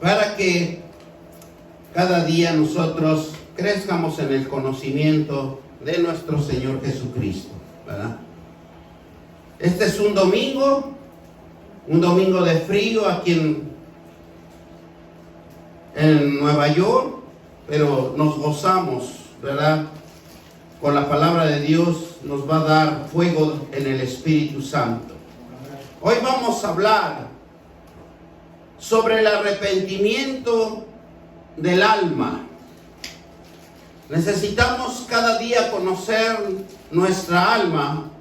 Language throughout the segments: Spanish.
para que cada día nosotros crezcamos en el conocimiento de nuestro Señor Jesucristo, ¿verdad? Este es un domingo de frío aquí en Nueva York, pero nos gozamos, ¿verdad? Con la palabra de Dios nos va a dar fuego en el Espíritu Santo. Hoy vamos a hablar sobre el arrepentimiento del alma. Necesitamos cada día conocer nuestra alma,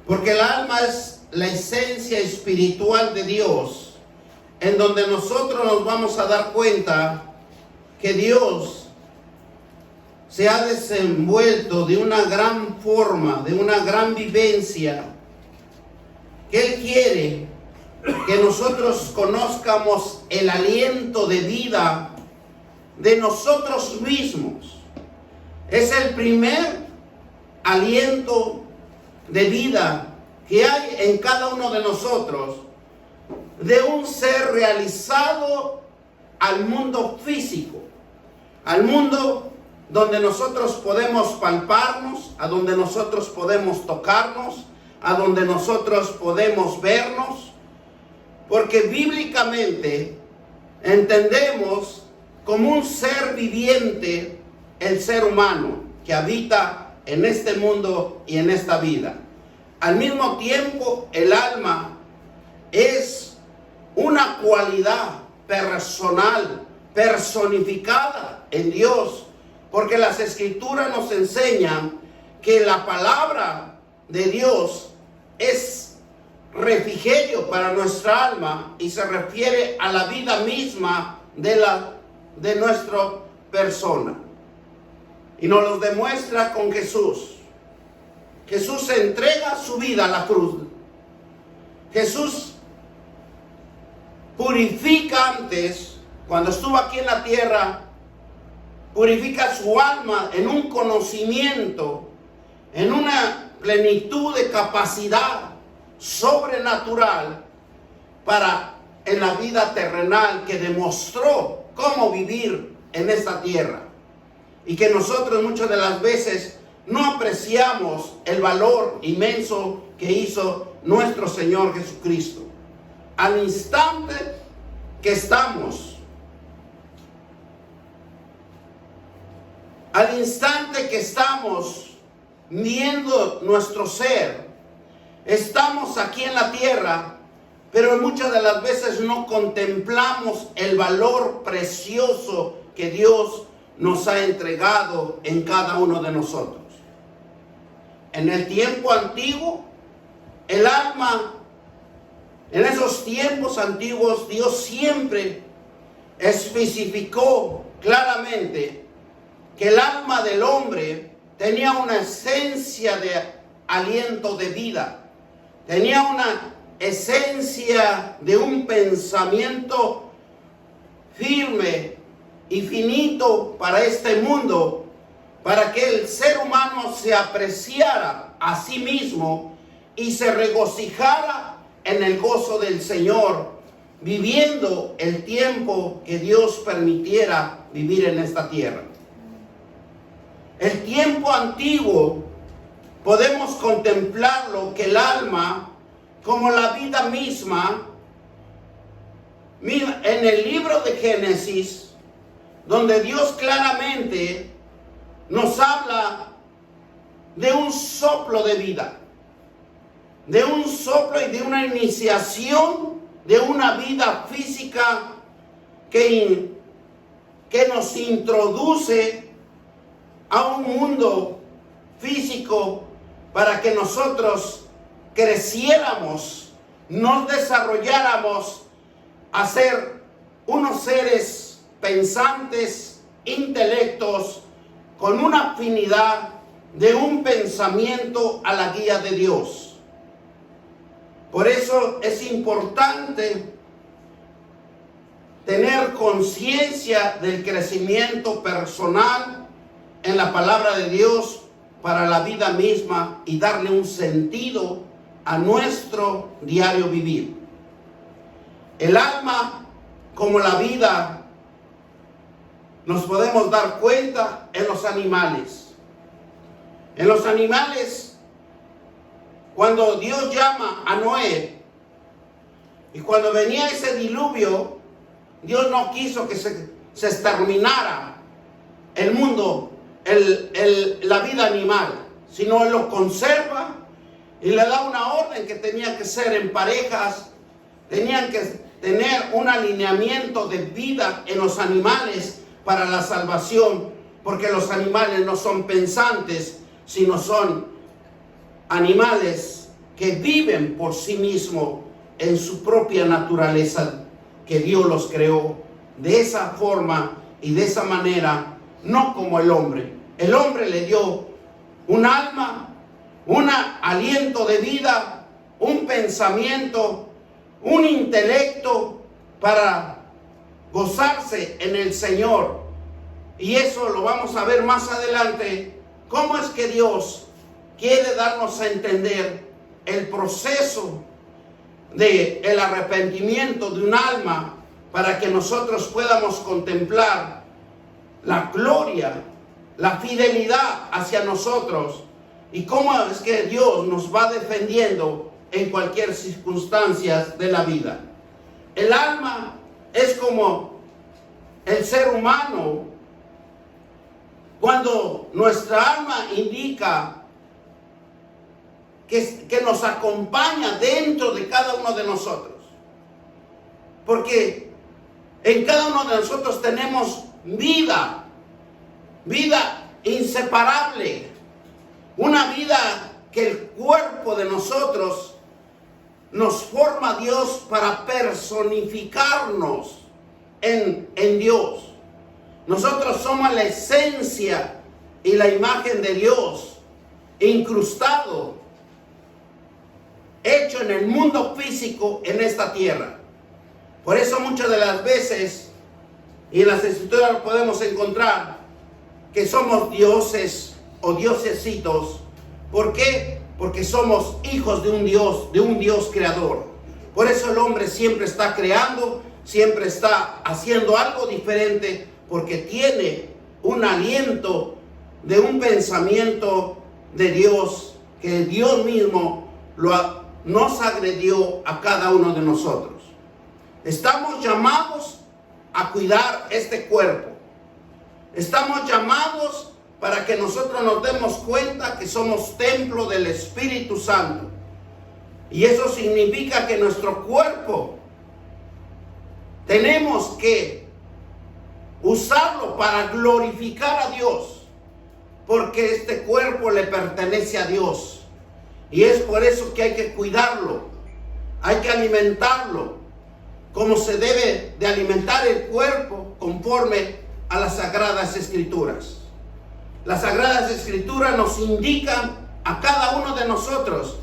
porque el alma es la esencia espiritual de Dios, en donde nosotros nos vamos a dar cuenta que Dios se ha desenvuelto de una gran forma, de una gran vivencia, que Él quiere que nosotros conozcamos el aliento de vida de nosotros mismos. Es el primer aliento de vida que hay en cada uno de nosotros, de un ser realizado al mundo físico, al mundo donde nosotros podemos palparnos, a donde nosotros podemos tocarnos, a donde nosotros podemos vernos, porque bíblicamente entendemos como un ser viviente el ser humano que habita en este mundo y en esta vida. Al mismo tiempo, el alma es una cualidad personal, personificada en Dios, porque las Escrituras nos enseñan que la palabra de Dios es refrigerio para nuestra alma y se refiere a la vida misma de nuestra persona. Y nos lo demuestra con Jesús. Jesús entrega su vida a la cruz. Jesús purifica antes, cuando estuvo aquí en la tierra, purifica su alma en un conocimiento, en una plenitud de capacidad sobrenatural para en la vida terrenal, que demostró cómo vivir en esta tierra, y que nosotros muchas de las veces no apreciamos el valor inmenso que hizo nuestro Señor Jesucristo. Al instante que estamos, viendo nuestro ser, estamos aquí en la tierra, pero muchas de las veces no contemplamos el valor precioso que Dios nos ha entregado en cada uno de nosotros. En el tiempo antiguo, el alma, en esos tiempos antiguos, Dios siempre especificó claramente que el alma del hombre tenía una esencia de aliento de vida, tenía una esencia de un pensamiento firme y finito para este mundo, para que el ser humano se apreciara a sí mismo y se regocijara en el gozo del Señor, viviendo el tiempo que Dios permitiera vivir en esta tierra. El tiempo antiguo podemos contemplarlo, que el alma, como la vida misma, mira, en el libro de Génesis, donde Dios claramente nos habla de un soplo de vida, de un soplo y de una iniciación de una vida física que nos introduce a un mundo físico para que nosotros creciéramos, nos desarrolláramos a ser unos seres pensantes, intelectos, con una afinidad de un pensamiento a la guía de Dios. Por eso es importante tener conciencia del crecimiento personal en la palabra de Dios para la vida misma y darle un sentido a nuestro diario vivir. El alma como la vida nos podemos dar cuenta en los animales. En los animales, cuando Dios llama a Noé, y cuando venía ese diluvio, Dios no quiso que se exterminara el mundo, la vida animal, sino Él lo conserva y le da una orden que tenía que ser en parejas, tenían que tener un alineamiento de vida en los animales para la salvación, porque los animales no son pensantes, sino son animales que viven por sí mismos en su propia naturaleza, que Dios los creó de esa forma y de esa manera, no como el hombre. El hombre le dio un alma, un aliento de vida, un pensamiento, un intelecto para gozarse en el Señor. Y eso lo vamos a ver más adelante, cómo es que Dios quiere darnos a entender el proceso del arrepentimiento de un alma para que nosotros podamos contemplar la gloria, la fidelidad hacia nosotros y cómo es que Dios nos va defendiendo en cualquier circunstancia de la vida. El alma es como el ser humano. Cuando nuestra alma indica que nos acompaña dentro de cada uno de nosotros. Porque en cada uno de nosotros tenemos vida inseparable. Una vida que el cuerpo de nosotros nos forma Dios para personificarnos en Dios. Nosotros somos la esencia y la imagen de Dios, incrustado, hecho en el mundo físico en esta tierra. Por eso muchas de las veces, y en las escrituras podemos encontrar que somos dioses o diosesitos. ¿Por qué? Porque somos hijos de un Dios creador. Por eso el hombre siempre está creando, siempre está haciendo algo diferente, porque tiene un aliento de un pensamiento de Dios, que Dios mismo nos agredió a cada uno de nosotros. Estamos llamados a cuidar este cuerpo. Estamos llamados para que nosotros nos demos cuenta que somos templo del Espíritu Santo. Y eso significa que nuestro cuerpo tenemos que usarlo para glorificar a Dios, porque este cuerpo le pertenece a Dios. Y es por eso que hay que cuidarlo, hay que alimentarlo, como se debe de alimentar el cuerpo conforme a las Sagradas Escrituras. Las Sagradas Escrituras nos indican a cada uno de nosotros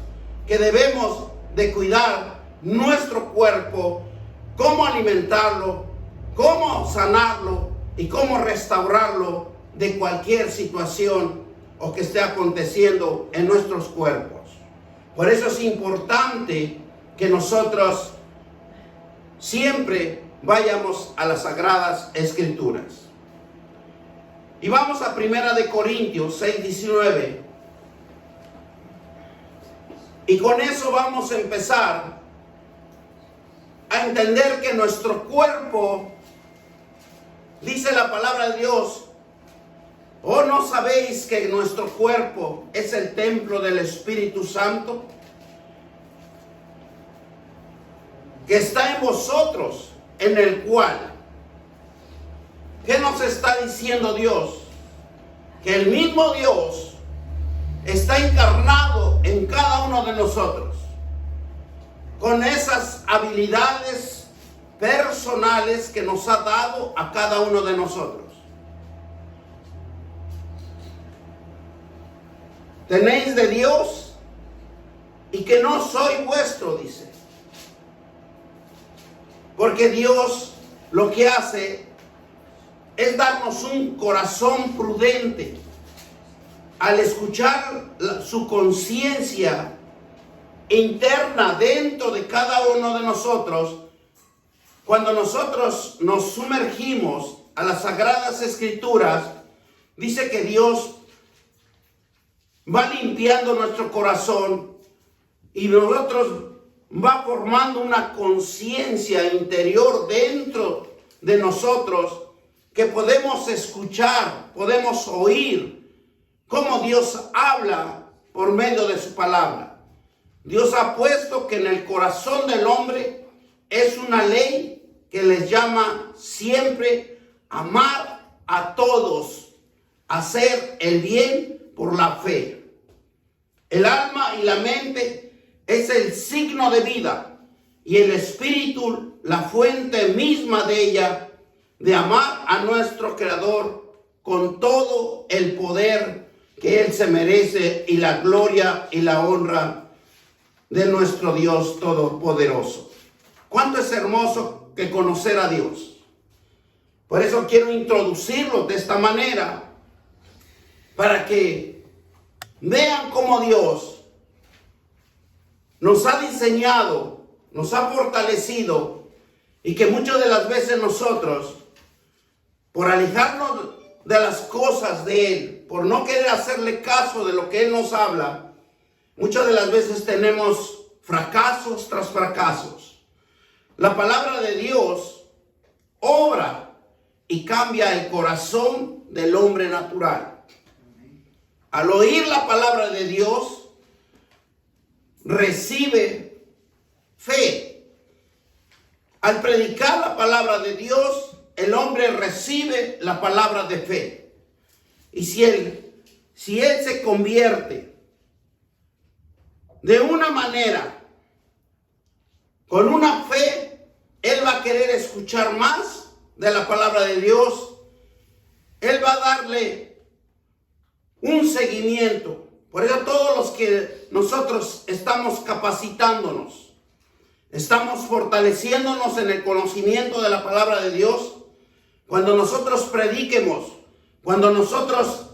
que debemos de cuidar nuestro cuerpo, cómo alimentarlo, cómo sanarlo y cómo restaurarlo de cualquier situación o que esté aconteciendo en nuestros cuerpos. Por eso es importante que nosotros siempre vayamos a las Sagradas Escrituras. Y vamos a 1 de Corintios 6:19. Y con eso vamos a empezar a entender que nuestro cuerpo, dice la palabra de Dios, ¿o no sabéis que nuestro cuerpo es el templo del Espíritu Santo, que está en vosotros, en el cual? ¿Qué nos está diciendo Dios? Que el mismo Dios está encarnado en cada uno de nosotros, con esas habilidades personales que nos ha dado a cada uno de nosotros. Tenéis de Dios y que no soy vuestro, dice. Porque Dios lo que hace es darnos un corazón prudente al escuchar su conciencia interna dentro de cada uno de nosotros, cuando nosotros nos sumergimos a las Sagradas Escrituras, dice que Dios va limpiando nuestro corazón y nosotros va formando una conciencia interior dentro de nosotros que podemos escuchar, podemos oír cómo Dios habla por medio de su palabra. Dios ha puesto que en el corazón del hombre es una ley que les llama siempre amar a todos, hacer el bien por la fe. El alma y la mente es el signo de vida y el espíritu la fuente misma de ella, de amar a nuestro Creador con todo el poder que Él se merece y la gloria y la honra de nuestro Dios Todopoderoso. ¿Cuánto es hermoso que conocer a Dios? Por eso quiero introducirlo de esta manera, para que vean cómo Dios nos ha diseñado, nos ha fortalecido, y que muchas de las veces nosotros, por alejarnos de las cosas de Él, por no querer hacerle caso de lo que Él nos habla, muchas de las veces tenemos fracasos tras fracasos. La palabra de Dios obra y cambia el corazón del hombre natural. Al oír la palabra de Dios, recibe fe. Al predicar la palabra de Dios, el hombre recibe la palabra de fe. Y si él se convierte de una manera, con una fe, él va a querer escuchar más de la palabra de Dios. Él va a darle un seguimiento. Por eso todos los que nosotros estamos capacitándonos, estamos fortaleciéndonos en el conocimiento de la palabra de Dios. Cuando nosotros prediquemos, cuando nosotros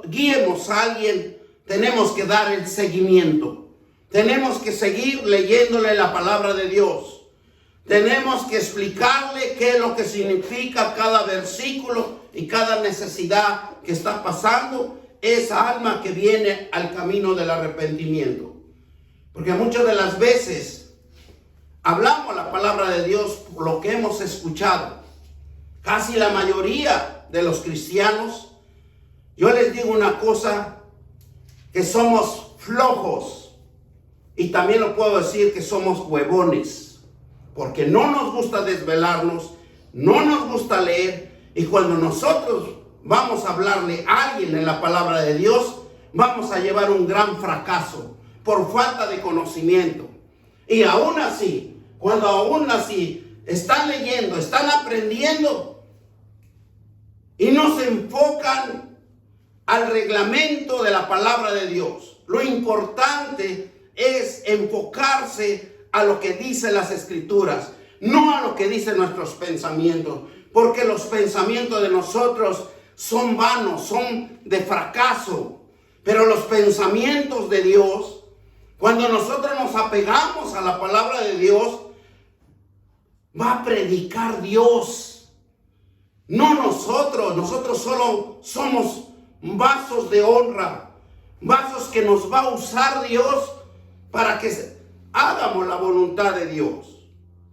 guiemos a alguien, tenemos que dar el seguimiento. Tenemos que seguir leyéndole la palabra de Dios. Tenemos que explicarle qué es lo que significa cada versículo y cada necesidad que está pasando esa alma que viene al camino del arrepentimiento. Porque muchas de las veces hablamos la palabra de Dios por lo que hemos escuchado. Casi la mayoría de los cristianos, yo les digo una cosa, que somos flojos, y también lo puedo decir que somos huevones, porque no nos gusta desvelarnos, no nos gusta leer, y cuando nosotros vamos a hablarle a alguien en la palabra de Dios, vamos a llevar un gran fracaso por falta de conocimiento. Y aún así, cuando aún así están leyendo, están aprendiendo y no se enfocan al reglamento de la palabra de Dios. Lo importante es enfocarse a lo que dicen las Escrituras, no a lo que dicen nuestros pensamientos, porque los pensamientos de nosotros son vanos, son de fracaso. Pero los pensamientos de Dios, cuando nosotros nos apegamos a la palabra de Dios, va a predicar Dios, no nosotros. Nosotros solo somos vasos de honra, vasos que nos va a usar Dios para que hagamos la voluntad de Dios.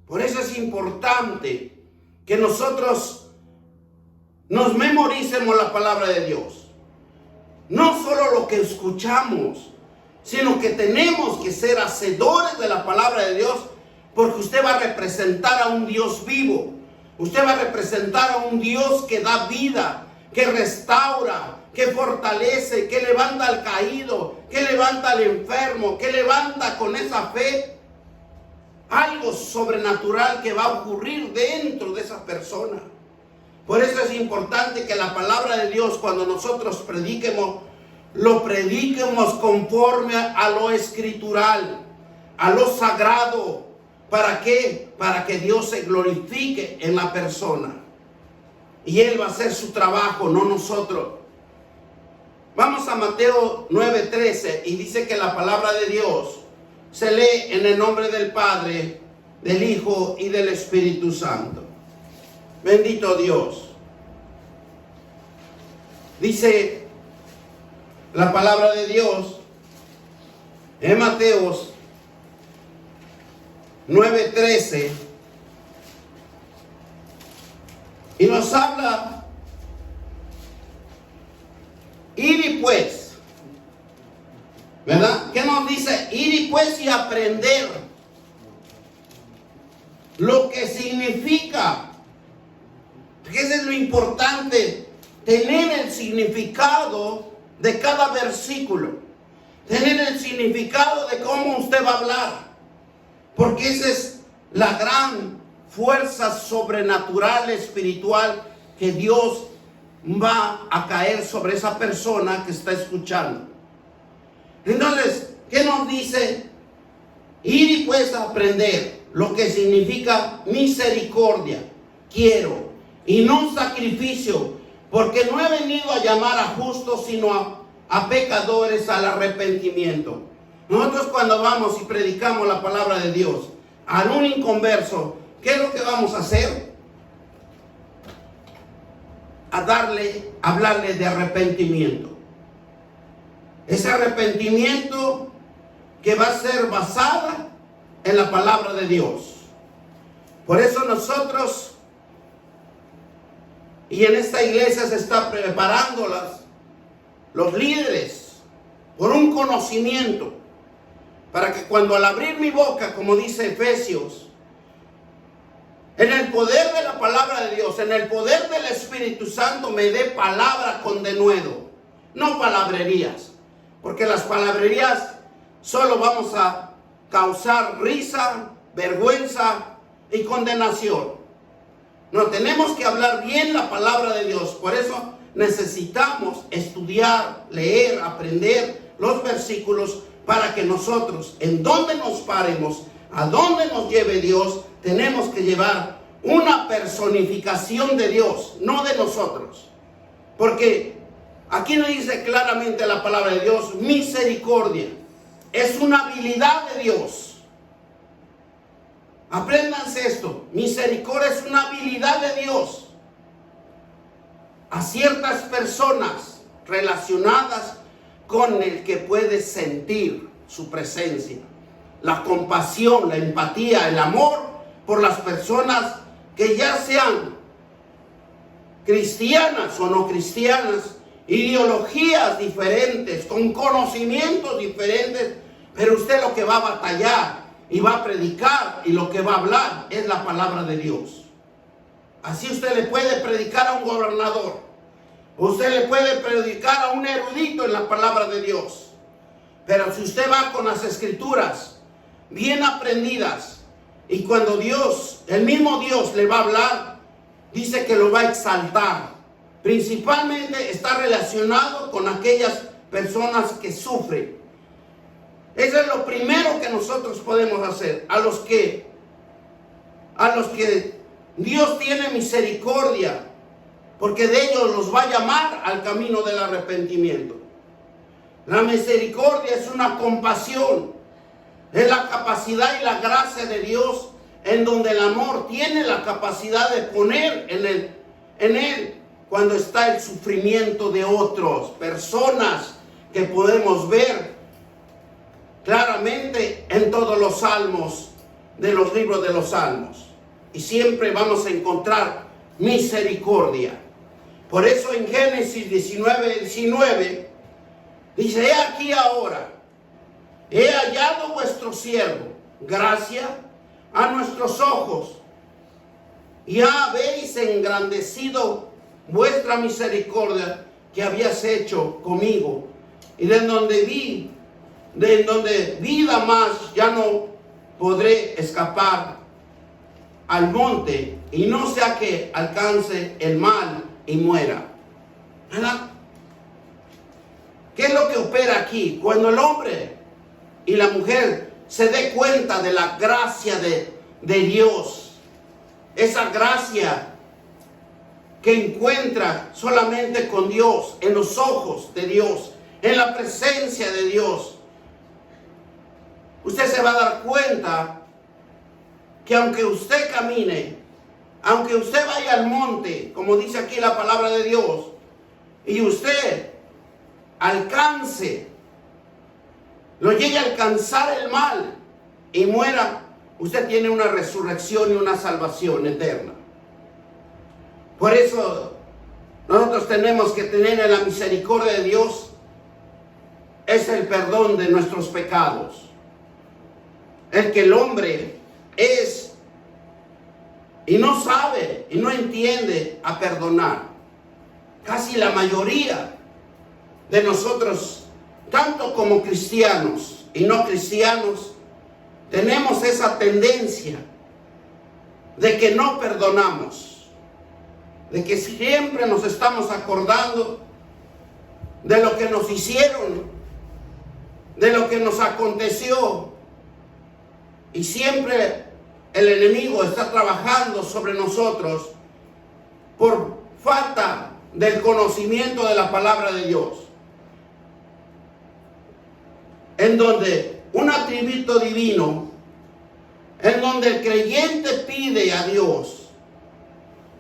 Por eso es importante que nosotros nos memoricemos la palabra de Dios. No solo lo que escuchamos, sino que tenemos que ser hacedores de la palabra de Dios, porque usted va a representar a un Dios vivo. Usted va a representar a un Dios que da vida, que restaura, que fortalece, que levanta al caído, que levanta al enfermo, que levanta con esa fe algo sobrenatural que va a ocurrir dentro de esa persona. Por eso es importante que la palabra de Dios, cuando nosotros prediquemos, lo prediquemos conforme a lo escritural, a lo sagrado. ¿Para qué? Para que Dios se glorifique en la persona. Y Él va a hacer su trabajo, no nosotros. Vamos a Mateo 9:13 y dice que la palabra de Dios se lee en el nombre del Padre, del Hijo y del Espíritu Santo. Bendito Dios. Dice la palabra de Dios en Mateos 9:13 y nos habla: ir y pues, ¿verdad? ¿Qué nos dice? Ir y pues y aprender lo que significa. Porque eso es lo importante, tener el significado de cada versículo, tener el significado de cómo usted va a hablar, porque esa es la gran fuerza sobrenatural, espiritual, que Dios va a caer sobre esa persona que está escuchando. Entonces, ¿qué nos dice? Ir y pues a aprender lo que significa misericordia, quiero, y no sacrificio, porque no he venido a llamar a justos, sino a pecadores al arrepentimiento. Nosotros cuando vamos y predicamos la palabra de Dios a un inconverso, ¿qué es lo que vamos a hacer? Hablarle de arrepentimiento. Ese arrepentimiento que va a ser basada en la palabra de Dios. Por eso nosotros, y en esta iglesia se está preparando los líderes por un conocimiento, para que cuando al abrir mi boca, como dice Efesios, en el poder de la palabra de Dios, en el poder del Espíritu Santo, me dé palabra con denuedo, no palabrerías, porque las palabrerías solo vamos a causar risa, vergüenza y condenación. No, tenemos que hablar bien la palabra de Dios. Por eso necesitamos estudiar, leer, aprender los versículos, para que nosotros, en donde nos paremos, a donde nos lleve Dios, tenemos que llevar una personificación de Dios, no de nosotros. Porque aquí nos dice claramente la palabra de Dios: misericordia es una habilidad de Dios. Apréndanse esto: misericordia es una habilidad de Dios a ciertas personas relacionadas con el que puede sentir su presencia, la compasión, la empatía, el amor por las personas que ya sean cristianas o no cristianas, ideologías diferentes, con conocimientos diferentes, pero usted lo que va a batallar y va a predicar y lo que va a hablar es la palabra de Dios. Así usted le puede predicar a un gobernador, usted le puede predicar a un erudito en la palabra de Dios, pero si usted va con las escrituras bien aprendidas, y cuando Dios, el mismo Dios le va a hablar, dice que lo va a exaltar. Principalmente está relacionado con aquellas personas que sufren. Eso es lo primero que nosotros podemos hacer. A los que Dios tiene misericordia, porque de ellos los va a llamar al camino del arrepentimiento. La misericordia es una compasión, es la capacidad y la gracia de Dios, en donde el amor tiene la capacidad de poner en él cuando está el sufrimiento de otros, personas que podemos ver claramente en todos los salmos, de los libros de los salmos. Y siempre vamos a encontrar misericordia. Por eso en Génesis 19 dice: he aquí ahora, he hallado vuestro siervo gracia a nuestros ojos, y ya habéis engrandecido vuestra misericordia que habías hecho conmigo, y de donde vida más ya no podré escapar al monte, y no sea que alcance el mal y muera. ¿Verdad? ¿Qué es lo que opera aquí? Cuando el hombre y la mujer se dé cuenta de la gracia de Dios, esa gracia que encuentra solamente con Dios, en los ojos de Dios, en la presencia de Dios, usted se va a dar cuenta que aunque usted camine, aunque usted vaya al monte, como dice aquí la palabra de Dios, y usted alcance, lo llegue a alcanzar el mal y muera, usted tiene una resurrección y una salvación eterna. Por eso nosotros tenemos que tener en la misericordia de Dios es el perdón de nuestros pecados. El que el hombre es y no sabe y no entiende a perdonar. Casi la mayoría de nosotros, tanto como cristianos y no cristianos, tenemos esa tendencia de que no perdonamos, de que siempre nos estamos acordando de lo que nos hicieron, de lo que nos aconteció, y siempre el enemigo está trabajando sobre nosotros por falta del conocimiento de la palabra de Dios, en donde un atributo divino, en donde el creyente pide a Dios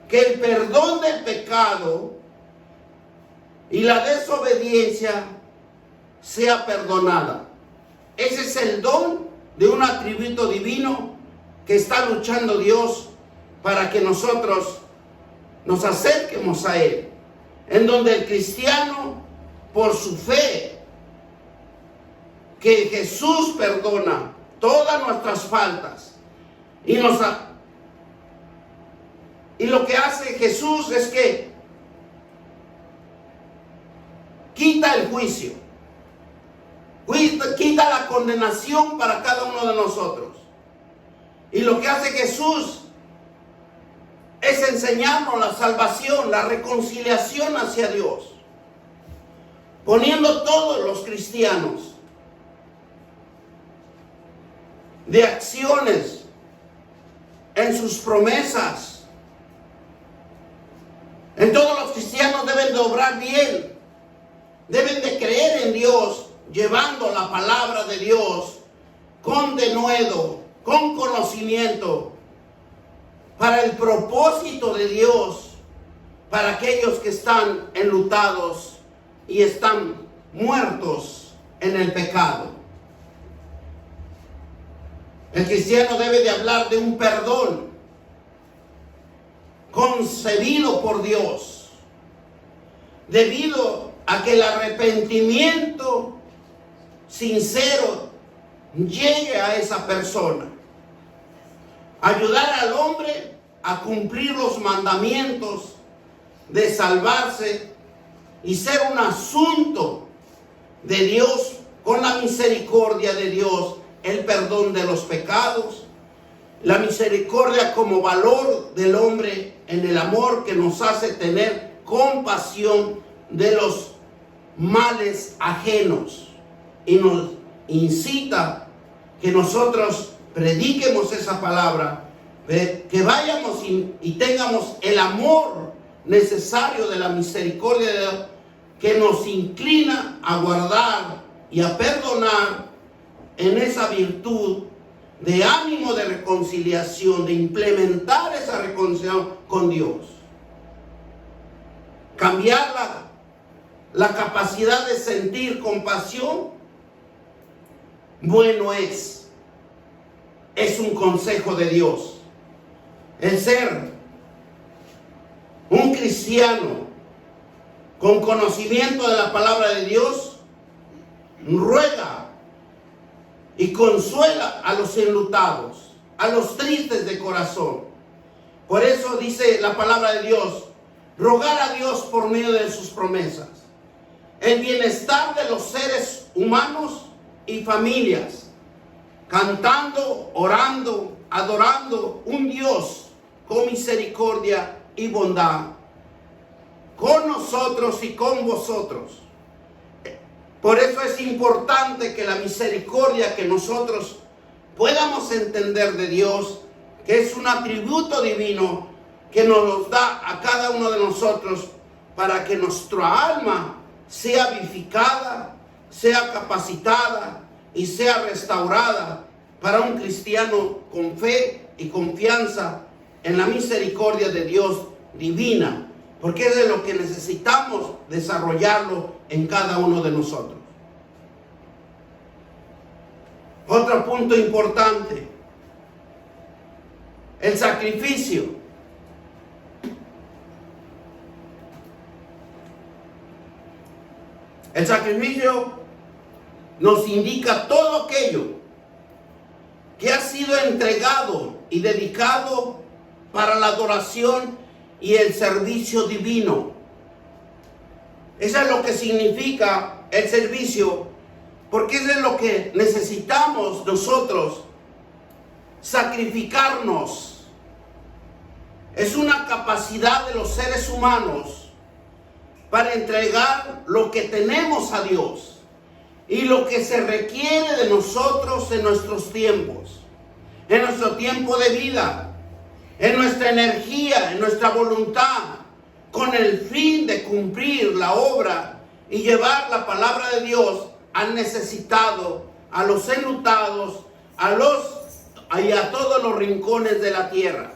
que el perdón del pecado y la desobediencia sea perdonada. Ese es el don de un atributo divino que está luchando Dios para que nosotros nos acerquemos a Él, en donde el cristiano, por su fe, que Jesús perdona todas nuestras faltas, y lo que hace Jesús es que quita el juicio, quita la condenación para cada uno de nosotros. Y lo que hace Jesús es enseñarnos la salvación, la reconciliación hacia Dios, poniendo todos los cristianos de acciones en sus promesas. En todos los cristianos deben de obrar bien, deben de creer en Dios, llevando la palabra de Dios con denuedo, con conocimiento, para el propósito de Dios, para aquellos que están enlutados y están muertos en el pecado. El cristiano debe de hablar de un perdón concebido por Dios, debido a que el arrepentimiento sincero llegue a esa persona. Ayudar al hombre a cumplir los mandamientos de salvarse y ser un asunto de Dios, con la misericordia de Dios, el perdón de los pecados, la misericordia como valor del hombre en el amor que nos hace tener compasión de los males ajenos, y nos incita que nosotros prediquemos esa palabra, que vayamos y tengamos el amor necesario de la misericordia de Dios, que nos inclina a guardar y a perdonar en esa virtud de ánimo de reconciliación, de implementar esa reconciliación con Dios. Cambiar la capacidad de sentir compasión, bueno es un consejo de Dios. El ser un cristiano con conocimiento de la palabra de Dios ruega y consuela a los enlutados, a los tristes de corazón. Por eso dice la palabra de Dios, rogar a Dios por medio de sus promesas, el bienestar de los seres humanos y familias, cantando, orando, adorando un Dios con misericordia y bondad, con nosotros y con vosotros. Por eso es importante que la misericordia que nosotros podamos entender de Dios, que es un atributo divino que nos los da a cada uno de nosotros, para que nuestra alma sea vivificada, sea capacitada y sea restaurada para un cristiano con fe y confianza en la misericordia de Dios divina, porque es de lo que necesitamos desarrollarlo en cada uno de nosotros. Otro punto importante, el sacrificio. El sacrificio nos indica todo aquello que ha sido entregado y dedicado para la adoración y el servicio divino. Eso es lo que significa el servicio, porque eso es lo que necesitamos nosotros, sacrificarnos. Es una capacidad de los seres humanos para entregar lo que tenemos a Dios y lo que se requiere de nosotros en nuestros tiempos, en nuestro tiempo de vida, en nuestra energía, en nuestra voluntad, con el fin de cumplir la obra y llevar la palabra de Dios al necesitado, a los enlutados, y a todos los rincones de la tierra.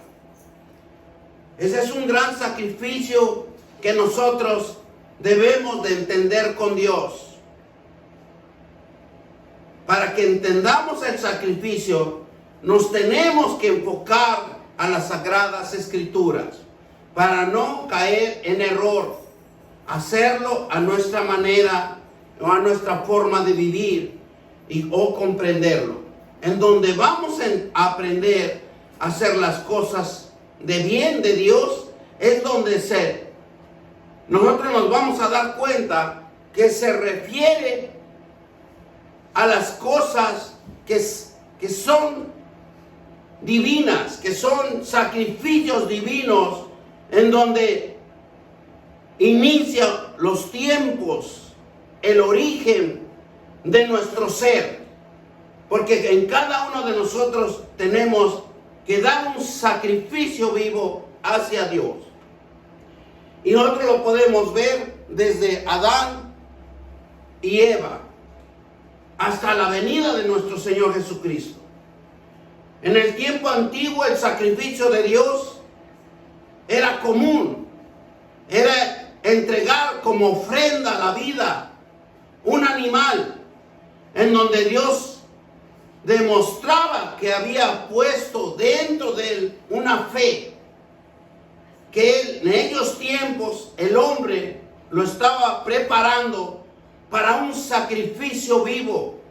Ese es un gran sacrificio que nosotros debemos de entender con Dios. Para que entendamos el sacrificio, nos tenemos que enfocar a las Sagradas Escrituras, para no caer en error, hacerlo a nuestra manera o a nuestra forma de vivir o comprenderlo. En donde vamos a aprender a hacer las cosas de bien de Dios, es donde nosotros nos vamos a dar cuenta que se refiere a las cosas que son divinas, que son sacrificios divinos, en donde inicia los tiempos, el origen de nuestro ser. Porque en cada uno de nosotros tenemos que dar un sacrificio vivo hacia Dios. Y nosotros lo podemos ver desde Adán y Eva hasta la venida de nuestro Señor Jesucristo. En el tiempo antiguo el sacrificio de Dios era común. Era entregar como ofrenda a la vida un animal, en donde Dios demostraba que había puesto dentro de él una fe, que en aquellos tiempos el hombre lo estaba preparando para un sacrificio vivo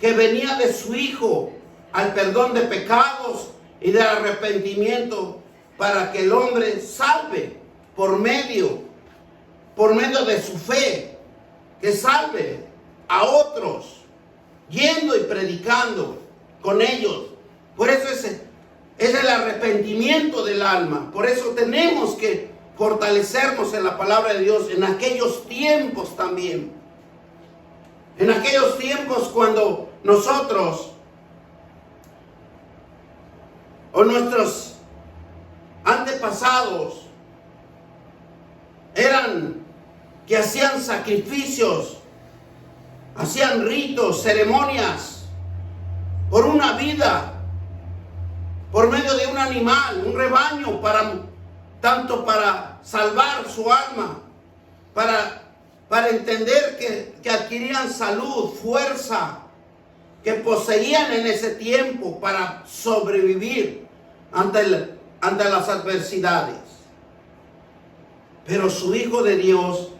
que venía de su Hijo al perdón de pecados y del arrepentimiento, para que el hombre salve por medio de su fe, que salve a otros, yendo y predicando con ellos. Por eso es el arrepentimiento del alma. Por eso tenemos que fortalecernos en la palabra de Dios en aquellos tiempos también. En aquellos tiempos cuando nosotros o nuestros antepasados que hacían sacrificios, hacían ritos, ceremonias, por una vida, por medio de un animal, un rebaño, tanto para salvar su alma, para entender que adquirían salud, fuerza, que poseían en ese tiempo para sobrevivir ante las adversidades. Pero su Hijo de Dios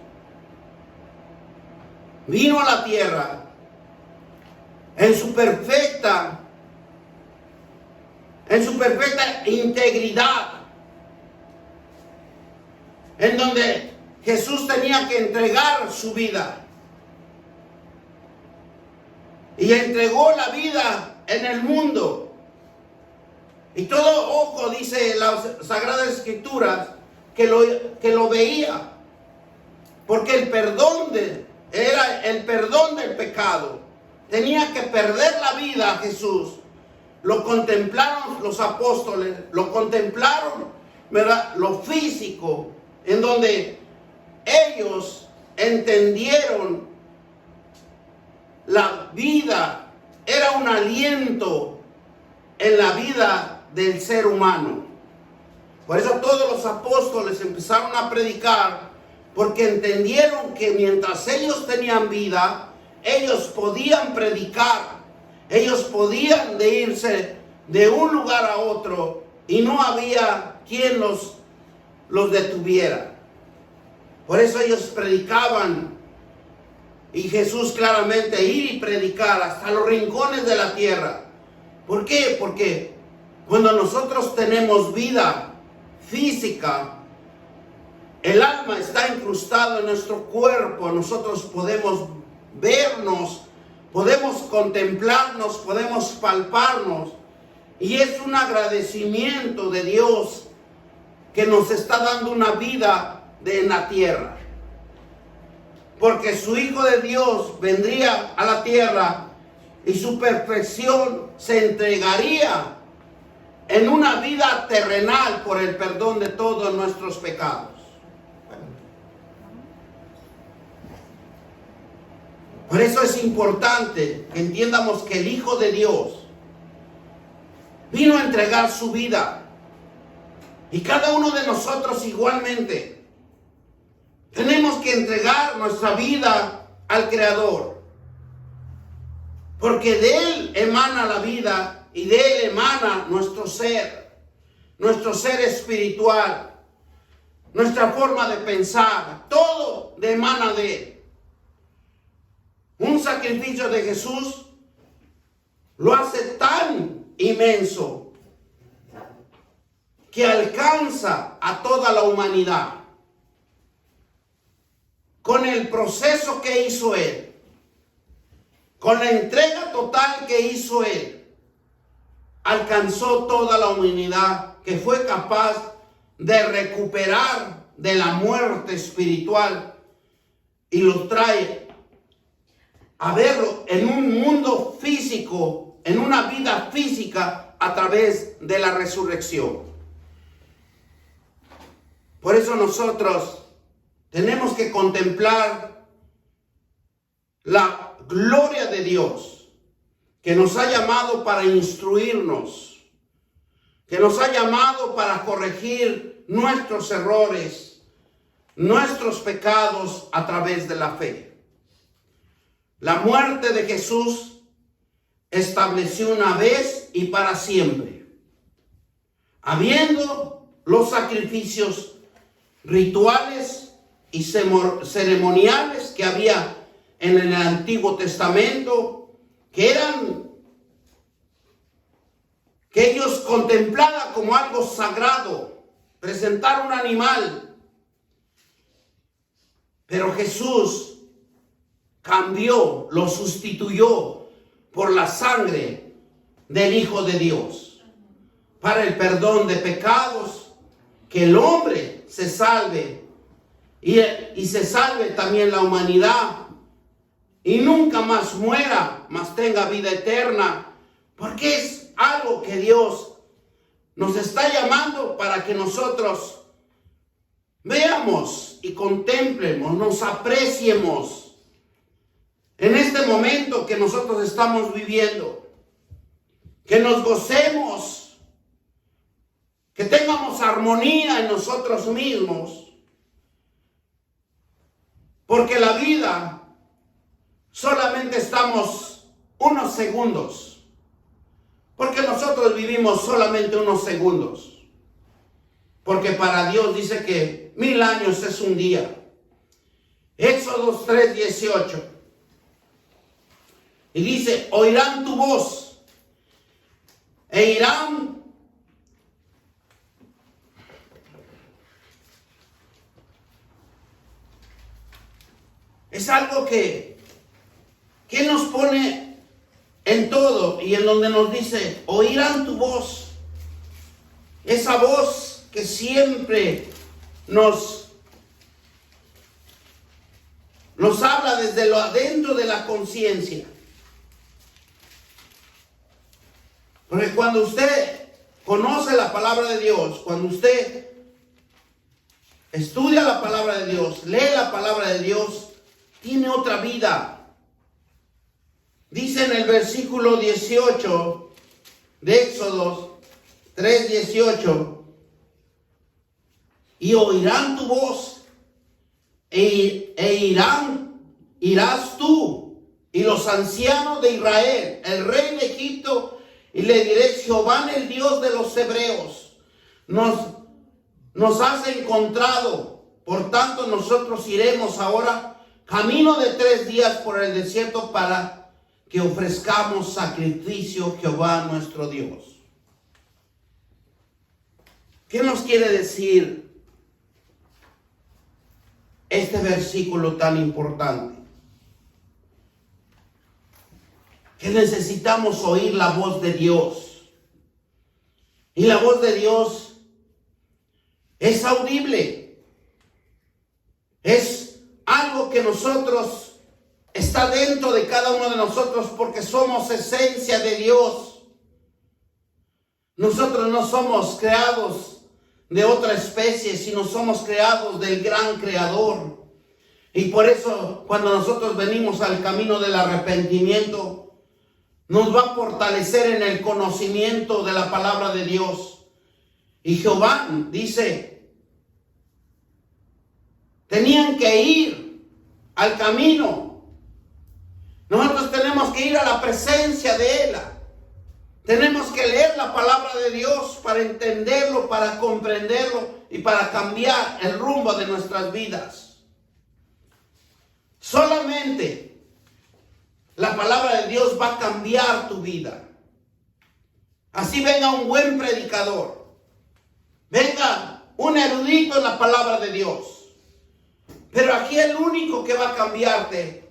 vino a la tierra en su perfecta integridad, en donde Jesús tenía que entregar su vida, y entregó la vida en el mundo. Y todo ojo, dice las Sagradas Escrituras, que lo veía, porque el perdón era el perdón del pecado. Tenía que perder la vida a Jesús. Lo contemplaron los apóstoles, lo contemplaron, ¿verdad?, lo físico, en donde ellos entendieron la vida era un aliento en la vida del ser humano. Por eso todos los apóstoles empezaron a predicar, porque entendieron que mientras ellos tenían vida, ellos podían predicar, ellos podían irse de un lugar a otro y no había quien los detuviera. Por eso ellos predicaban, y Jesús claramente ir y predicar hasta los rincones de la tierra. ¿Por qué? Porque cuando nosotros tenemos vida física, el alma está incrustada en nuestro cuerpo, nosotros podemos vernos, podemos contemplarnos, podemos palparnos, y es un agradecimiento de Dios que nos está dando una vida en la tierra, porque su Hijo de Dios vendría a la tierra y su perfección se entregaría en una vida terrenal por el perdón de todos nuestros pecados. Por eso es importante que entiendamos que el Hijo de Dios vino a entregar su vida, y cada uno de nosotros igualmente tenemos que entregar nuestra vida al Creador, porque de Él emana la vida y de Él emana nuestro ser espiritual, nuestra forma de pensar, todo emana de Él. Un sacrificio de Jesús lo hace tan inmenso que alcanza a toda la humanidad. Con el proceso que hizo Él, con la entrega total que hizo Él, alcanzó toda la humanidad, que fue capaz de recuperar de la muerte espiritual y los trae a verlo en un mundo físico, en una vida física, a través de la resurrección. Por eso nosotros tenemos que contemplar la gloria de Dios, que nos ha llamado para instruirnos, que nos ha llamado para corregir nuestros errores, nuestros pecados a través de la fe. La muerte de Jesús estableció una vez y para siempre, habiendo los sacrificios rituales y ceremoniales que había en el Antiguo Testamento, que ellos contemplaban como algo sagrado, presentar un animal. Pero Jesús cambió, lo sustituyó por la sangre del Hijo de Dios, para el perdón de pecados, que el hombre se salve y se salve también la humanidad, y nunca más muera, mas tenga vida eterna, porque es algo que Dios nos está llamando para que nosotros veamos y contemplemos, nos apreciemos en este momento que nosotros estamos viviendo, que nos gocemos, que tengamos armonía en nosotros mismos, porque la vida solamente estamos unos segundos, porque nosotros vivimos solamente unos segundos, porque para Dios dice que 1000 años es un día. Éxodo 3:18. Y dice, oirán tu voz e irán es algo que nos pone en todo y en donde nos dice, oirán tu voz. Esa voz que siempre nos habla desde lo adentro de la conciencia. Porque cuando usted conoce la palabra de Dios, cuando usted estudia la palabra de Dios, lee la palabra de Dios, tiene otra vida. Dice en el versículo 18 de Éxodo 3:18. Y oirán tu voz, irás tú y los ancianos de Israel, el rey de Egipto, y le diréis: Jehová, el Dios de los hebreos, nos has encontrado. Por tanto, nosotros iremos ahora camino de 3 días por el desierto para que ofrezcamos sacrificio a Jehová nuestro Dios. ¿Qué nos quiere decir este versículo tan importante? Que necesitamos oír la voz de Dios. Y la voz de Dios es audible. Es algo que está dentro de cada uno de nosotros, porque somos esencia de Dios. Nosotros no somos creados de otra especie, sino somos creados del gran Creador. Y por eso, cuando nosotros venimos al camino del arrepentimiento, nos va a fortalecer en el conocimiento de la palabra de Dios. Y Jehová dice, tenían que ir al camino. Nosotros tenemos que ir a la presencia de Él. Tenemos que leer la palabra de Dios para entenderlo, para comprenderlo y para cambiar el rumbo de nuestras vidas. Solamente la palabra de Dios va a cambiar tu vida. Así venga un buen predicador, venga un erudito en la palabra de Dios. Pero aquí el único que va a cambiarte,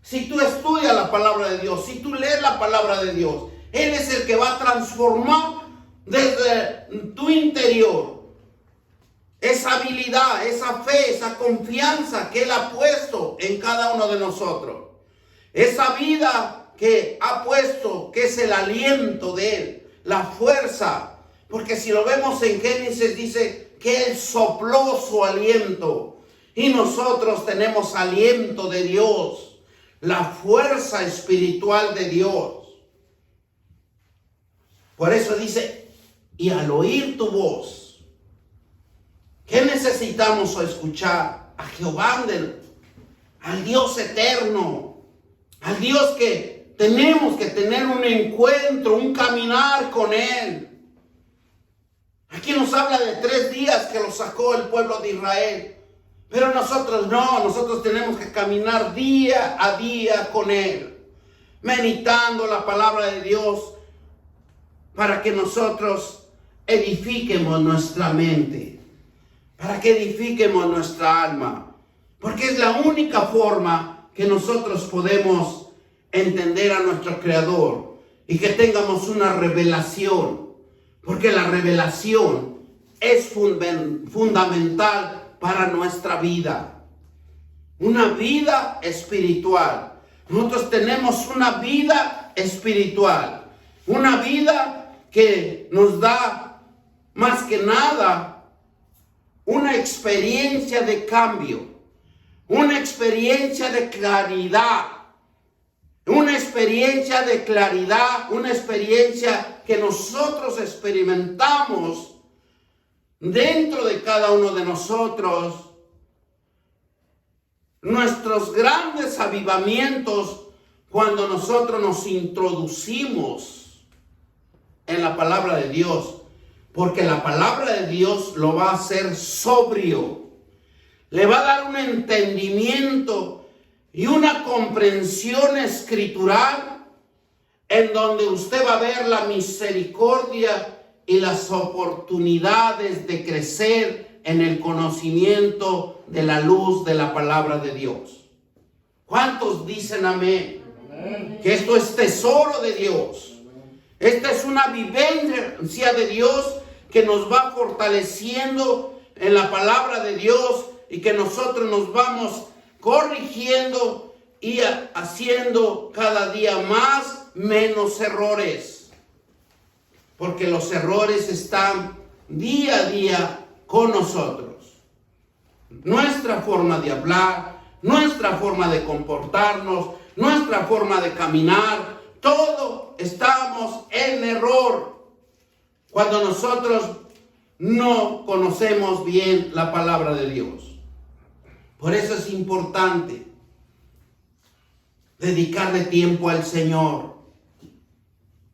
si tú estudias la palabra de Dios, si tú lees la palabra de Dios, Él es el que va a transformar desde tu interior esa habilidad, esa fe, esa confianza que Él ha puesto en cada uno de nosotros. Esa vida que ha puesto, que es el aliento de Él, la fuerza. Porque si lo vemos en Génesis, dice que Él sopló su aliento. Y nosotros tenemos aliento de Dios, la fuerza espiritual de Dios. Por eso dice, y al oír tu voz, ¿qué necesitamos escuchar? A Jehová, al Dios eterno, al Dios que tenemos que tener un encuentro, un caminar con Él. Aquí nos habla de 3 días que lo sacó el pueblo de Israel, pero nosotros no, nosotros tenemos que caminar día a día con Él, meditando la palabra de Dios, para que nosotros edifiquemos nuestra mente, para que edifiquemos nuestra alma, porque es la única forma que nosotros podemos entender a nuestro Creador y que tengamos una revelación, porque la revelación es fundamental para nuestra vida, una vida espiritual. Nosotros tenemos una vida espiritual, una vida que nos da más que nada una experiencia de cambio, una experiencia de claridad, una experiencia que nosotros experimentamos dentro de cada uno de nosotros. Nuestros grandes avivamientos, cuando nosotros nos introducimos en la palabra de Dios, porque la palabra de Dios lo va a hacer sobrio, le va a dar un entendimiento y una comprensión escritural en donde usted va a ver la misericordia y las oportunidades de crecer en el conocimiento de la luz de la palabra de Dios. ¿Cuántos dicen amén? Que esto es tesoro de Dios. Esta es una vivencia de Dios que nos va fortaleciendo en la palabra de Dios y que nosotros nos vamos corrigiendo y haciendo cada día menos errores. Porque los errores están día a día con nosotros. Nuestra forma de hablar, nuestra forma de comportarnos, nuestra forma de caminar, todo estamos en error. cuando nosotros no conocemos bien la palabra de Dios. Por eso es importante dedicarle tiempo al Señor.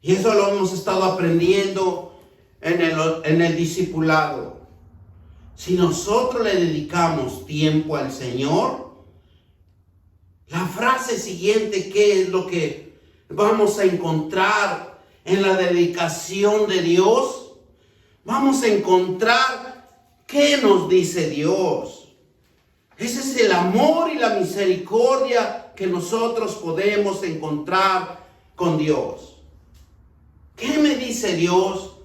Y eso lo hemos estado aprendiendo en el discipulado. Si nosotros le dedicamos tiempo al Señor, la frase siguiente, ¿qué es lo que vamos a encontrar en la dedicación de Dios? Vamos a encontrar qué nos dice Dios. Ese es el amor y la misericordia que nosotros podemos encontrar con Dios. ¿Qué me dice Dios?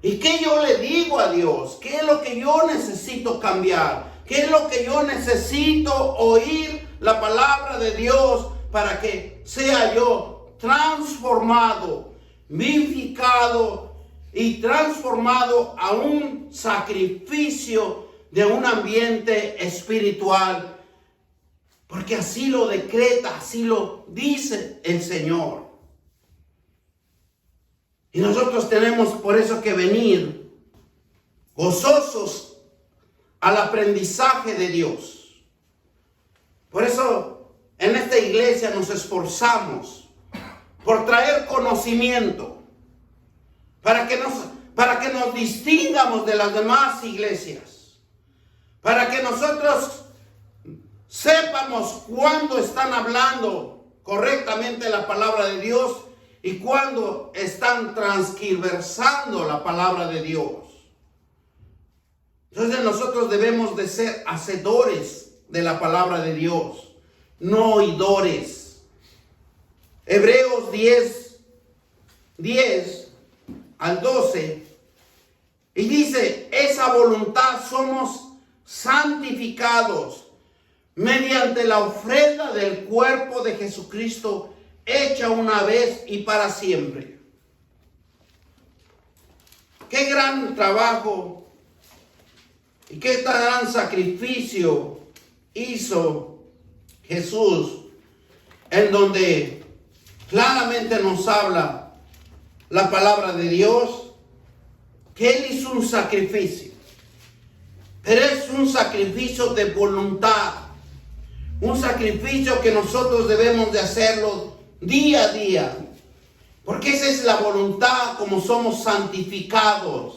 ¿Y qué yo le digo a Dios? ¿Qué es lo que yo necesito cambiar? ¿Qué es lo que yo necesito oír la palabra de Dios para que sea yo transformado, vivificado y transformado a un sacrificio de un ambiente espiritual? Porque así lo decreta, así lo dice el Señor. Y nosotros tenemos por eso que venir gozosos al aprendizaje de Dios. Por eso en esta iglesia nos esforzamos por traer conocimiento para que nos distingamos de las demás iglesias, para que nosotros sepamos cuándo están hablando correctamente la palabra de Dios y cuándo están transgiversando la palabra de Dios. Entonces nosotros debemos de ser hacedores de la palabra de Dios, no oidores. Hebreos 10 al 12, y dice: esa voluntad somos santificados mediante la ofrenda del cuerpo de Jesucristo, hecha una vez y para siempre. Qué gran trabajo y qué tan gran sacrificio hizo Jesús, en donde claramente nos habla la palabra de Dios, que Él hizo un sacrificio, pero es un sacrificio de voluntad, un sacrificio que nosotros debemos de hacerlo día a día, porque esa es la voluntad como somos santificados,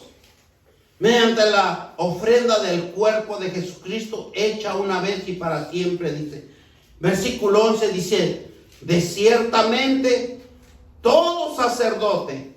mediante la ofrenda del cuerpo de Jesucristo, hecha una vez y para siempre, dice. Versículo 11 dice: de ciertamente todo sacerdote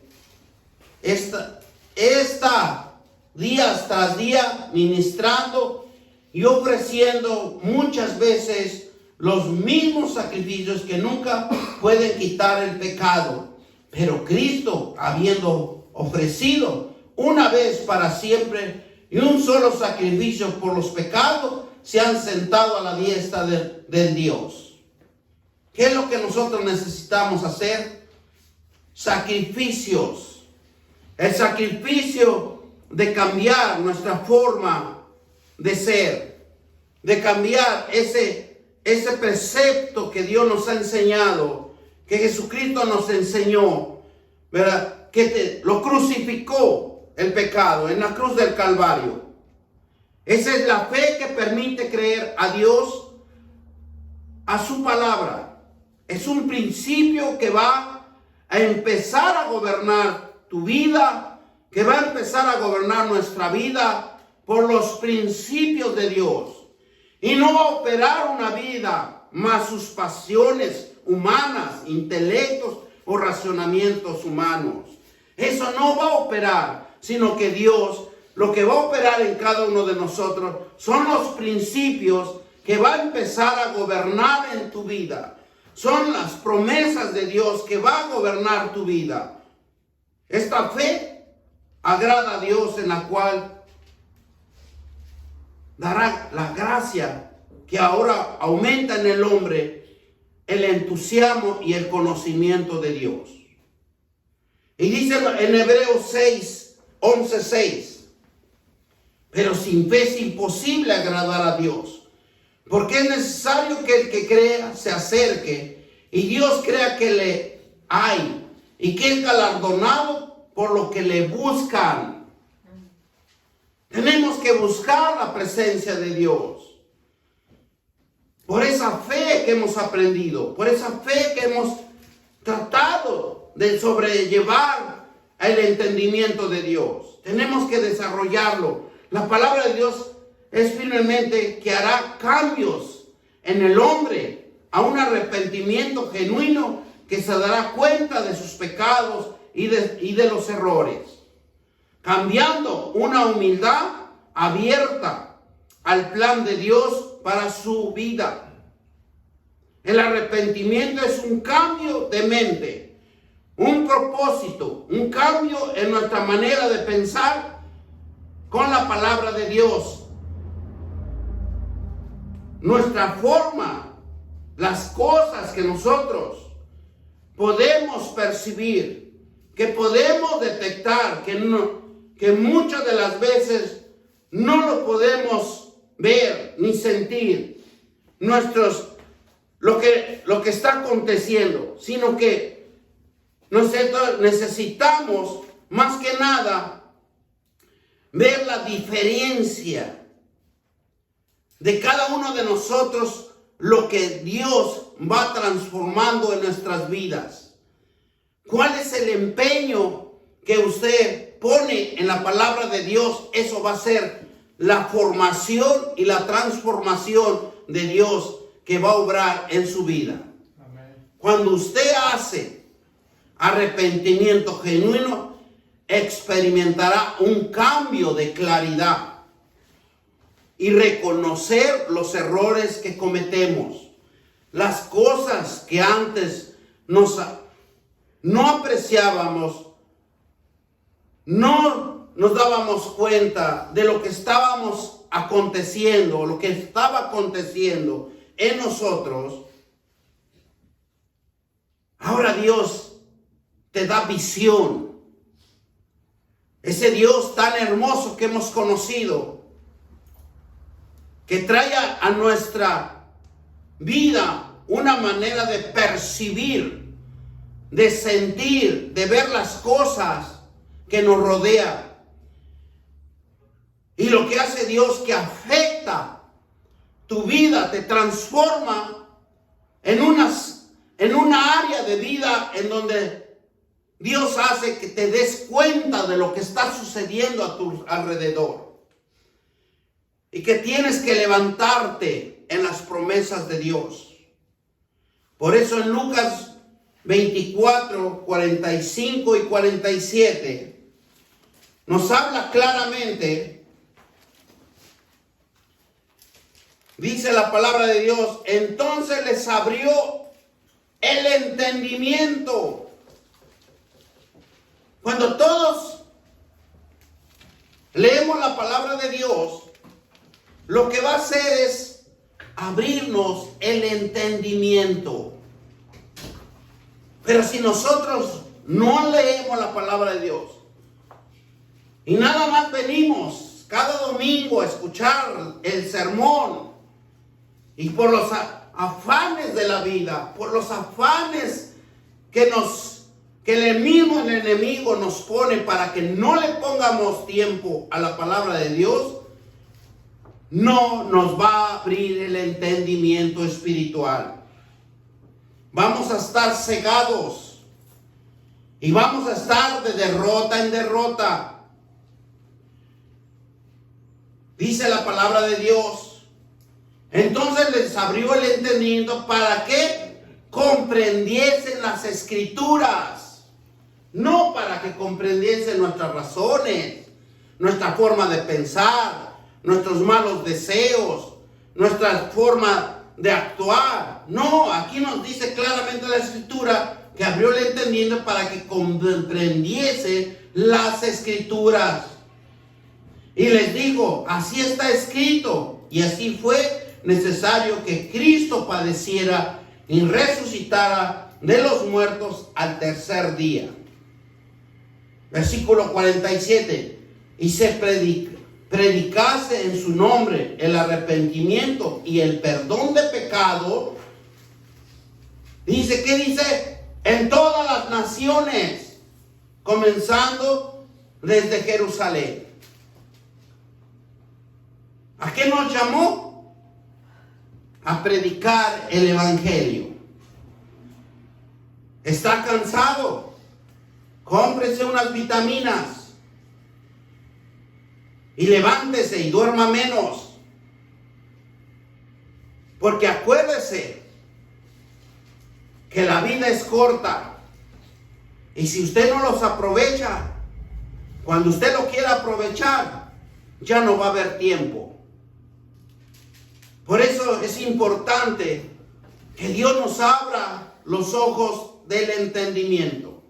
está día tras día ministrando y ofreciendo muchas veces los mismos sacrificios que nunca pueden quitar el pecado. Pero Cristo, habiendo ofrecido una vez para siempre y un solo sacrificio por los pecados, se han sentado a la diestra del Dios. ¿Qué es lo que nosotros necesitamos hacer? Sacrificios. El sacrificio de cambiar nuestra forma de ser, de cambiar ese precepto que Dios nos ha enseñado, que Jesucristo nos enseñó, ¿verdad? Que lo crucificó el pecado en la cruz del Calvario. Esa es la fe que permite creer a Dios, a su palabra. Es un principio que va a empezar a gobernar tu vida, que va a empezar a gobernar nuestra vida por los principios de Dios. Y no va a operar una vida más sus pasiones humanas, intelectos o razonamientos humanos. Eso no va a operar, sino que Dios, lo que va a operar en cada uno de nosotros son los principios que va a empezar a gobernar en tu vida. Son las promesas de Dios que va a gobernar tu vida. Esta fe agrada a Dios, en la cual dará la gracia que ahora aumenta en el hombre el entusiasmo y el conocimiento de Dios. Y dice en Hebreos 11:6, pero sin fe es imposible agradar a Dios, porque es necesario que el que crea se acerque y Dios crea que le hay y que es galardonado por lo que le buscan. Tenemos que buscar la presencia de Dios. Por esa fe que hemos aprendido, por esa fe que hemos tratado de sobrellevar el entendimiento de Dios. Tenemos que desarrollarlo. La palabra de Dios es firmemente que hará cambios en el hombre a un arrepentimiento genuino que se dará cuenta de sus pecados y de los errores, cambiando una humildad abierta al plan de Dios para su vida. El arrepentimiento es un cambio de mente, un propósito, un cambio en nuestra manera de pensar con la palabra de Dios. Nuestra forma, las cosas que nosotros podemos percibir, que podemos detectar, que muchas de las veces no lo podemos ver ni sentir, lo que está aconteciendo, sino que nosotros necesitamos más que nada ver la diferencia de cada uno de nosotros, lo que Dios va transformando en nuestras vidas. ¿Cuál es el empeño que usted pone en la palabra de Dios? Eso va a ser la formación y la transformación de Dios que va a obrar en su vida. Amén. Cuando usted hace arrepentimiento genuino, experimentará un cambio de claridad y reconocer los errores que cometemos, las cosas que antes no apreciábamos, no nos dábamos cuenta de lo que estábamos aconteciendo, lo que estaba aconteciendo en nosotros. Ahora Dios te da visión. Ese Dios tan hermoso que hemos conocido, que trae a nuestra vida una manera de percibir, de sentir, de ver las cosas que nos rodean. Y lo que hace Dios que afecta tu vida, te transforma en una área de vida en donde Dios hace que te des cuenta de lo que está sucediendo a tu alrededor. Y que tienes que levantarte en las promesas de Dios. Por eso en Lucas 24, 45 y 47 nos habla claramente. Dice la palabra de Dios: entonces les abrió el entendimiento. Cuando todos leemos la palabra de Dios, lo que va a hacer es abrirnos el entendimiento. Pero si nosotros no leemos la palabra de Dios y nada más venimos cada domingo a escuchar el sermón, y por los afanes de la vida, por los afanes que el mismo enemigo nos pone para que no le pongamos tiempo a la palabra de Dios, no nos va a abrir el entendimiento espiritual. Vamos a estar cegados y vamos a estar de derrota en derrota. Dice la palabra de Dios: entonces les abrió el entendimiento para que comprendiesen las escrituras, no para que comprendiesen nuestras razones, nuestra forma de pensar, nuestros malos deseos, nuestra forma de actuar. No, aquí nos dice claramente la escritura que abrió el entendimiento para que comprendiese las escrituras. Y les dijo: así está escrito, y así fue necesario que Cristo padeciera y resucitara de los muertos al tercer día. Versículo 47. Y se predicase en su nombre el arrepentimiento y el perdón de pecado. Dice, ¿qué dice? En todas las naciones. comenzando desde Jerusalén. ¿A qué nos llamó? A predicar el evangelio. ¿Está cansado? Cómprese unas vitaminas y levántese y duerma menos. Porque acuérdese que la vida es corta. Y si usted no los aprovecha, cuando usted lo quiera aprovechar, ya no va a haber tiempo. Por eso es importante que Dios nos abra los ojos del entendimiento,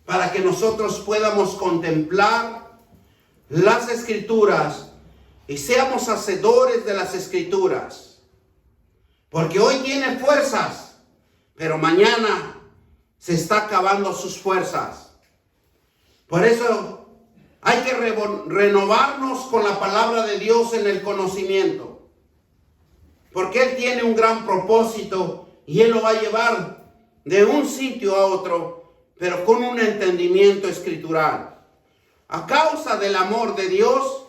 para que nosotros podamos contemplar las Escrituras y seamos hacedores de las Escrituras. Porque hoy tiene fuerzas, pero mañana se está acabando sus fuerzas. Por eso hay que renovarnos con la palabra de Dios en el conocimiento. Porque Él tiene un gran propósito y Él lo va a llevar de un sitio a otro, pero con un entendimiento escritural. A causa del amor de Dios,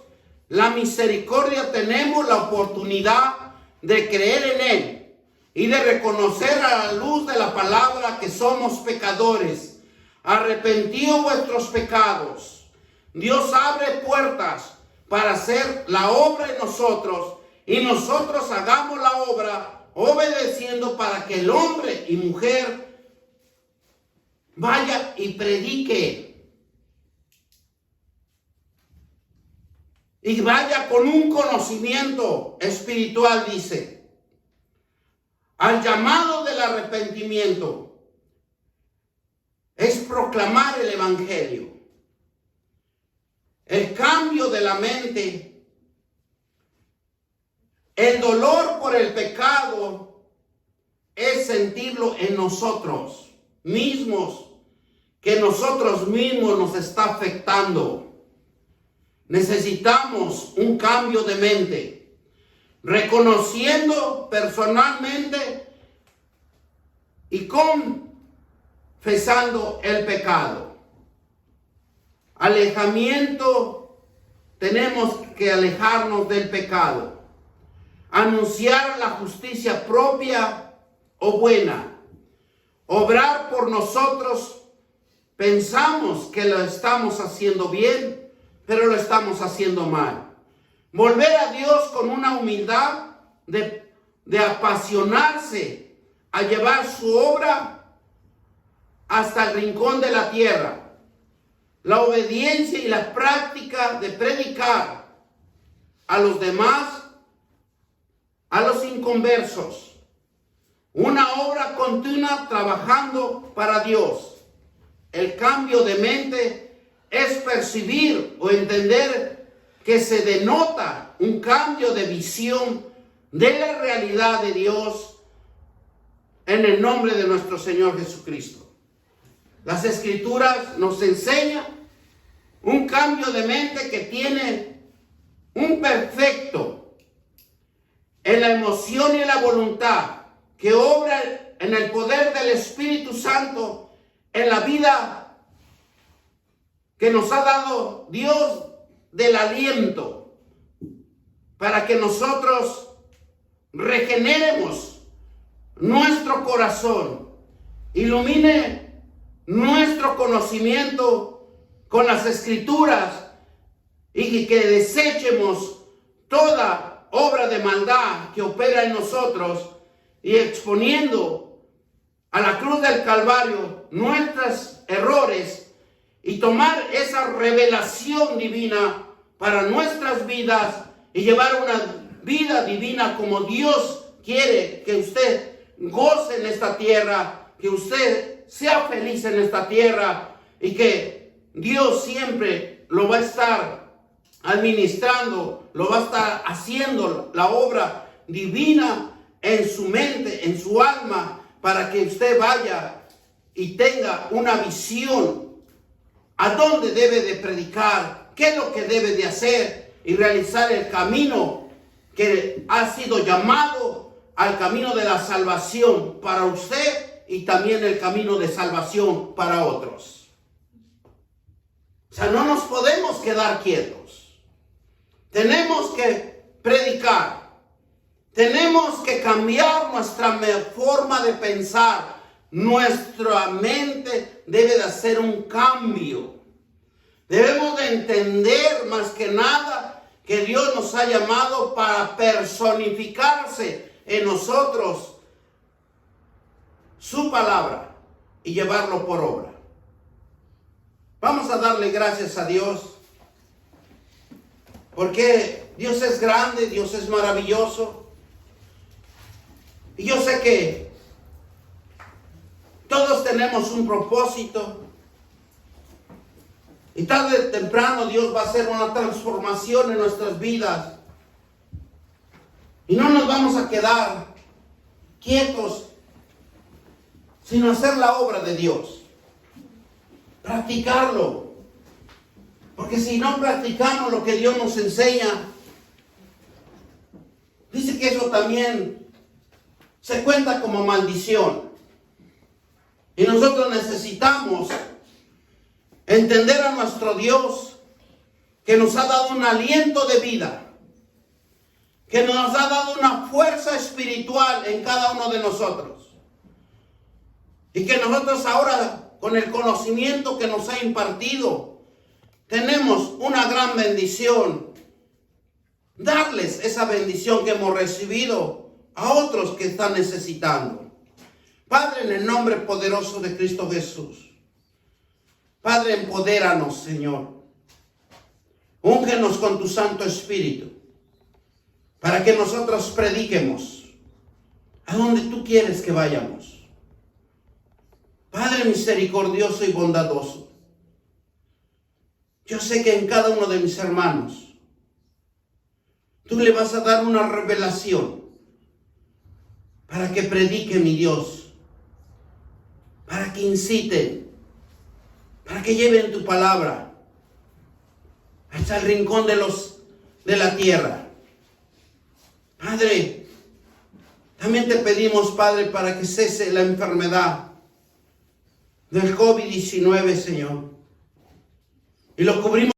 la misericordia, tenemos la oportunidad de creer en Él y de reconocer a la luz de la palabra que somos pecadores. Arrepentidos vuestros pecados. Dios abre puertas para hacer la obra en nosotros y nosotros hagamos la obra obedeciendo, para que el hombre y mujer vaya y predique. Y vaya con un conocimiento espiritual, dice. Al llamado del arrepentimiento es proclamar el evangelio. El cambio de la mente, el dolor por el pecado, es sentirlo en nosotros mismos, que nosotros mismos nos está afectando. Necesitamos un cambio de mente, reconociendo personalmente y confesando el pecado. Alejamiento, tenemos que alejarnos del pecado. Anunciar la justicia propia o buena. Obrar por nosotros. Pensamos que lo estamos haciendo bien, pero lo estamos haciendo mal. Volver a Dios con una humildad de apasionarse a llevar su obra hasta el rincón de la tierra. La obediencia y la práctica de predicar a los demás, a los inconversos. Una obra continua trabajando para Dios. El cambio de mente es percibir o entender que se denota un cambio de visión de la realidad de Dios en el nombre de nuestro Señor Jesucristo. Las Escrituras nos enseñan un cambio de mente que tiene un perfecto en la emoción y la voluntad, que obra en el poder del Espíritu Santo en la vida que nos ha dado Dios del aliento, para que nosotros regeneremos nuestro corazón, ilumine nuestro conocimiento con las Escrituras y que desechemos toda obra de maldad que opera en nosotros, y exponiendo a la cruz del Calvario nuestros errores, y tomar esa revelación divina para nuestras vidas y llevar una vida divina como Dios quiere que usted goce en esta tierra, que usted sea feliz en esta tierra, y que Dios siempre lo va a estar administrando, lo va a estar haciendo la obra divina en su mente, en su alma, para que usted vaya y tenga una visión a dónde debe de predicar, qué es lo que debe de hacer y realizar el camino que ha sido llamado al camino de la salvación para usted, y también el camino de salvación para otros. O sea, no nos podemos quedar quietos. Tenemos que predicar. Tenemos que cambiar nuestra forma de pensar. Nuestra mente debe de hacer un cambio. Debemos de entender más que nada que Dios nos ha llamado para personificarse en nosotros su palabra y llevarlo por obra. Vamos a darle gracias a Dios, porque Dios es grande, Dios es maravilloso. Y yo sé que todos tenemos un propósito. Y tarde o temprano Dios va a hacer una transformación en nuestras vidas. Y no nos vamos a quedar quietos, sino hacer la obra de Dios. Practicarlo. Porque si no practicamos lo que Dios nos enseña, dice que eso también se cuenta como maldición. Y nosotros necesitamos entender a nuestro Dios, que nos ha dado un aliento de vida, que nos ha dado una fuerza espiritual en cada uno de nosotros. Y que nosotros ahora, con el conocimiento que nos ha impartido, tenemos una gran bendición. Darles esa bendición que hemos recibido a otros que están necesitando. Padre, en el nombre poderoso de Cristo Jesús. Padre, empodéranos, Señor. Úngenos con tu Santo Espíritu, para que nosotros prediquemos a donde tú quieres que vayamos. Padre misericordioso y bondadoso, yo sé que en cada uno de mis hermanos tú le vas a dar una revelación para que predique, mi Dios, para que inciten, para que lleven tu palabra hasta el rincón de la tierra. Padre, también te pedimos, Padre, para que cese la enfermedad del COVID-19, Señor. Y lo cubrimos